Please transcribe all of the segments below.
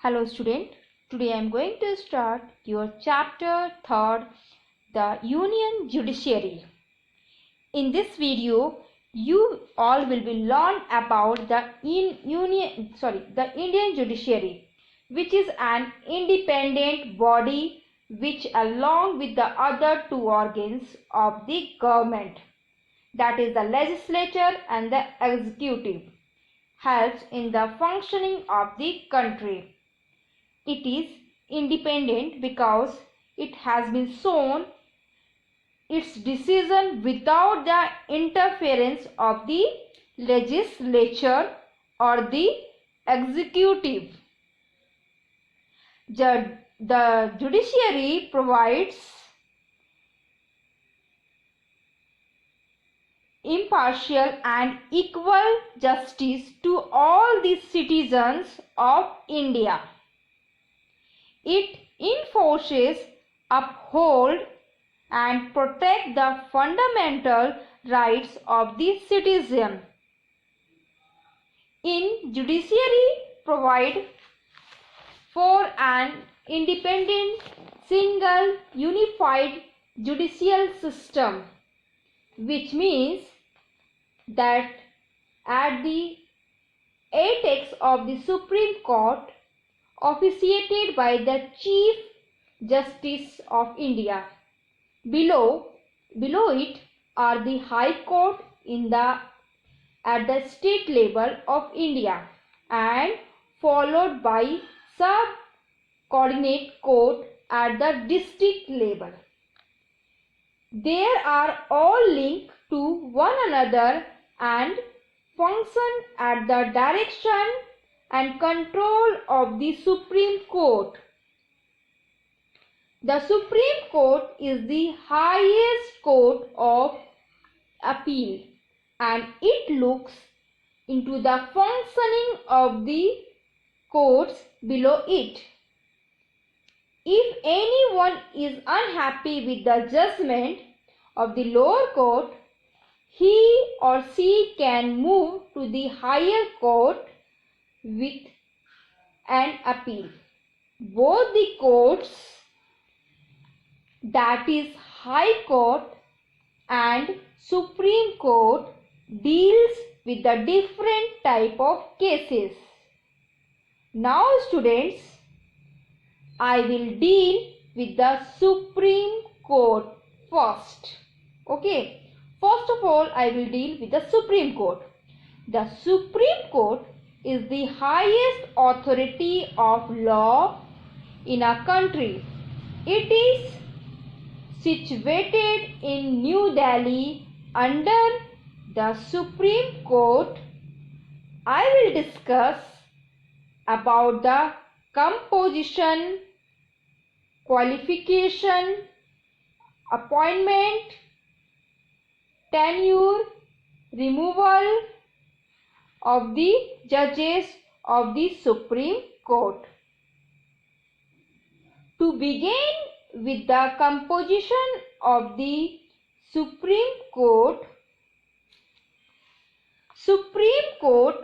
Hello student, today I am going to start your chapter 3rd, the Union Judiciary. In this video, you all will be learn about the Indian Judiciary, which is an independent body which along with the other two organs of the government, that is the legislature and the executive, helps in the functioning of the country. It is independent because it has been shown its decision without the interference of the legislature or the executive. The judiciary provides impartial and equal justice to all the citizens of India. It enforces, upholds, and protects the fundamental rights of the citizen. In judiciary provide for an independent, single, unified judicial system, which means that at the apex of the Supreme Court, officiated by the Chief Justice of India. Below it are the High Court at the state level of India and followed by subordinate court at the district level. They are all linked to one another and function at the direction and control of the Supreme Court. The Supreme Court is the highest court of appeal and it looks into the functioning of the courts below it. If anyone is unhappy with the judgment of the lower court, he or she can move to the higher court with an appeal. Both the courts, that is High Court and Supreme Court, deals with the different type of cases. Now students, I will deal with the Supreme Court first. Okay, first of all I will deal with the Supreme Court. The Supreme Court is the highest authority of law in a country. It is situated in New Delhi under the Supreme Court. I will discuss about the composition, qualification, appointment, tenure, removal of the judges of the Supreme Court. To begin with the composition of the Supreme Court, Supreme Court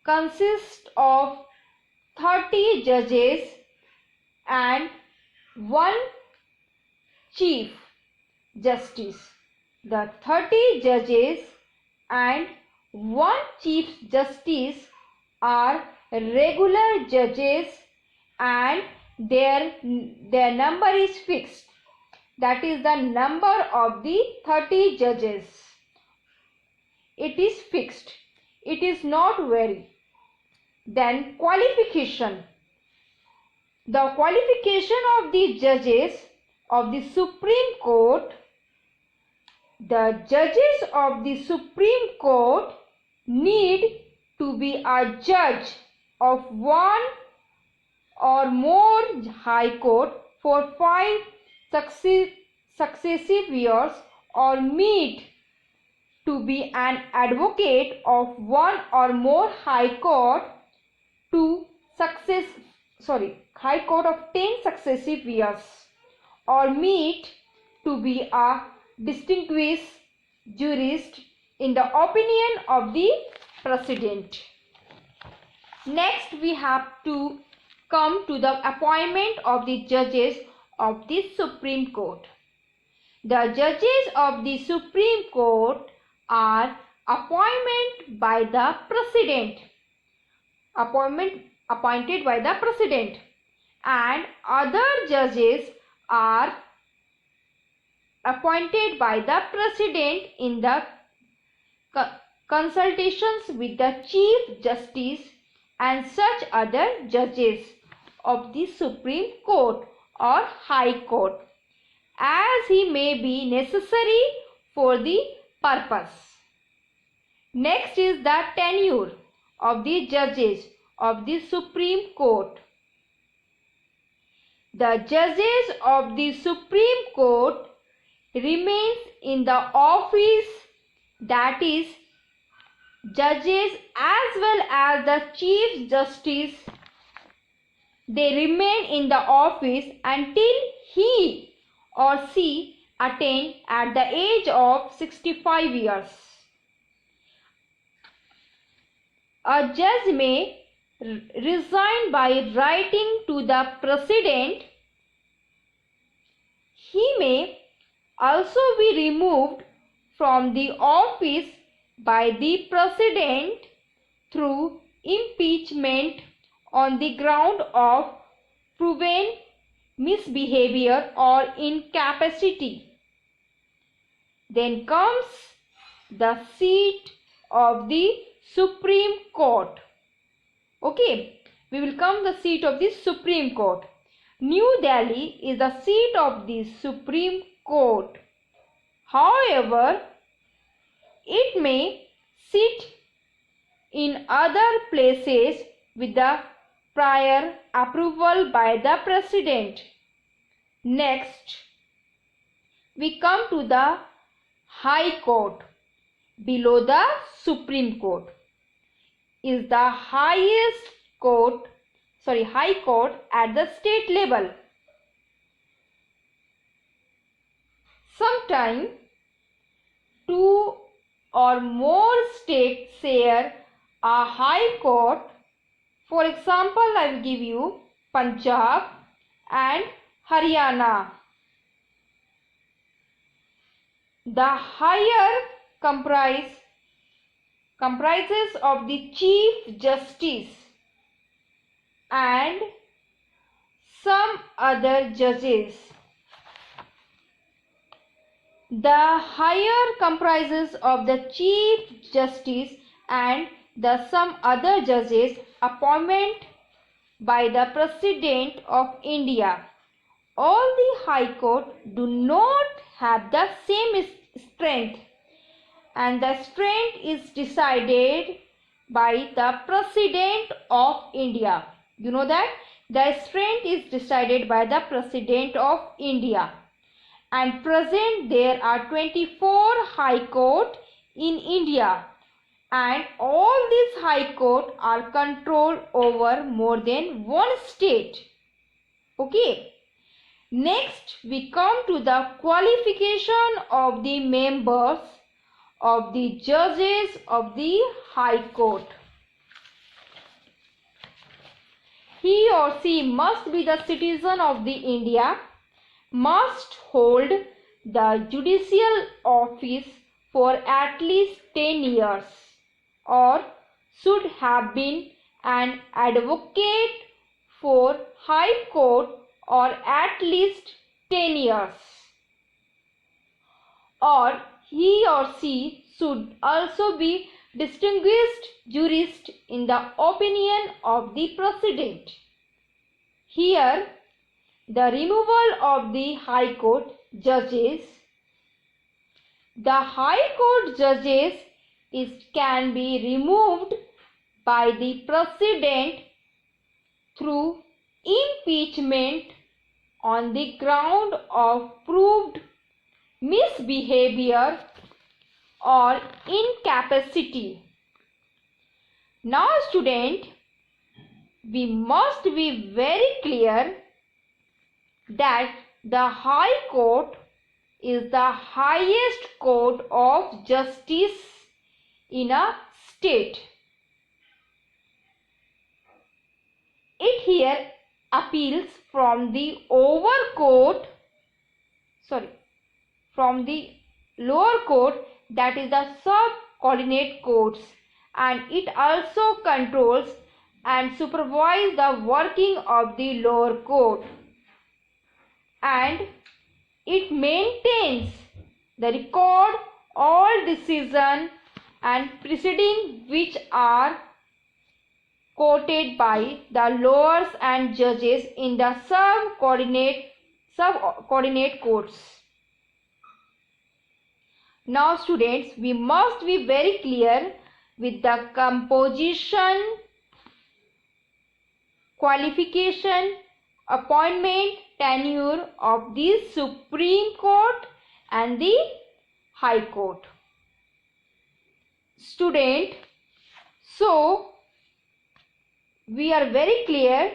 consists of 30 judges and 1 Chief Justice. The 30 judges and 1 Chief Justice are regular judges and their number is fixed. That is the number of the 30 judges. It is fixed. It is not vary. Then qualification. The qualification of the judges of the Supreme Court. The judges of the Supreme Court need to be a judge of 1 or more High Court for 5 successive years or need to be an advocate of 1 or more High Court High Court of 10 successive years or meet to be a distinguished jurist in the opinion of the President. Next we have to come to the appointment of the judges of the Supreme Court. The judges of the Supreme Court are appointed by the President, and other judges are appointed by the President in the consultations with the Chief Justice and such other judges of the Supreme Court or High Court, as he may be necessary for the purpose. Next is the tenure of the judges of the Supreme Court. The judges of the Supreme Court remains in the office, that is, judges as well as the Chief Justice, they remain in the office until he or she attain at the age of 65 years. A judge may resign by writing to the President. He may also be removed from the office by the President through impeachment on the ground of proven misbehavior or incapacity. Then comes the seat of the Supreme Court. Okay, we will come the seat of the Supreme Court. New Delhi is the seat of the Supreme Court. However, it may sit in other places with the prior approval by the President. Next, we come to the High Court. Below the Supreme Court is the High Court at the state level. Sometimes two or more states share a High Court. For example, I will give you Punjab and Haryana. The higher comprises of the Chief Justice and some other judges. The higher comprises of the Chief Justice and the some other judges appointed by the President of India. All the High Court do not have the same strength, and the strength is decided by the President of India. You know that the strength is decided by the President of India. And present there are 24 High Court in India, and all these High Court are controlled over more than one state. Okay. Next, we come to the qualification of the members of the judges of the High Court. He or she must be the citizen of the India, must hold the judicial office for at least 10 years, or should have been an advocate for High Court or at least 10 years, or he or she should also be distinguished jurist in the opinion of the President. Here, the removal of the High Court judges. The High Court judges can be removed by the President through impeachment on the ground of proved misbehavior or incapacity. Now, student, we must be very clear that the High Court is the highest court of justice in a state. It here appeals from the lower court, that is the subordinate courts, and it also controls and supervises the working of the lower court, and it maintains the record all decision and proceeding which are quoted by the lawyers and judges in the subordinate courts. Now students, we must be very clear with the composition, qualification, appointment, tenure of the Supreme Court and the High Court. Student, so we are very clear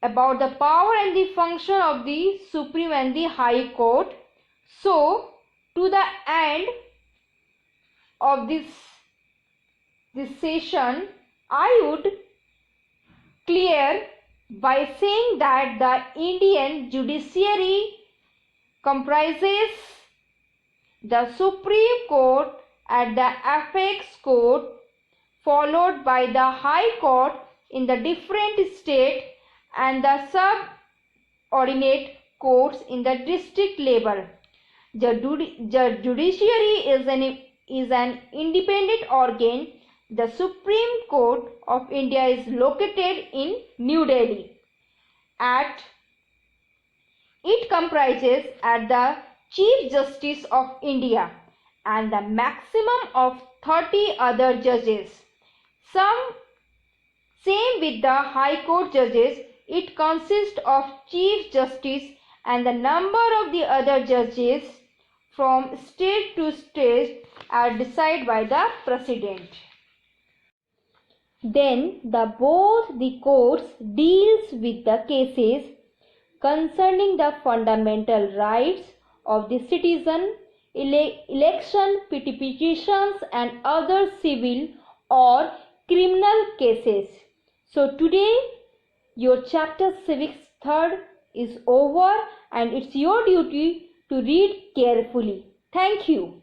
about the power and the function of the Supreme and the High Court. So to the end of this session, I would clear by saying that the Indian judiciary comprises the Supreme Court and the apex court, followed by the High Court in the different state and the subordinate courts in the district level. The judiciary is an independent organ. The Supreme Court of India is located in New Delhi. It comprises at the Chief Justice of India and the maximum of 30 other judges. Same with the High Court judges. It consists of Chief Justice and the number of the other judges from state to state are decided by the President. Then both the courts deals with the cases concerning the fundamental rights of the citizen, election petitions and other civil or criminal cases. So today your chapter civics third is over and it's your duty to read carefully. Thank you.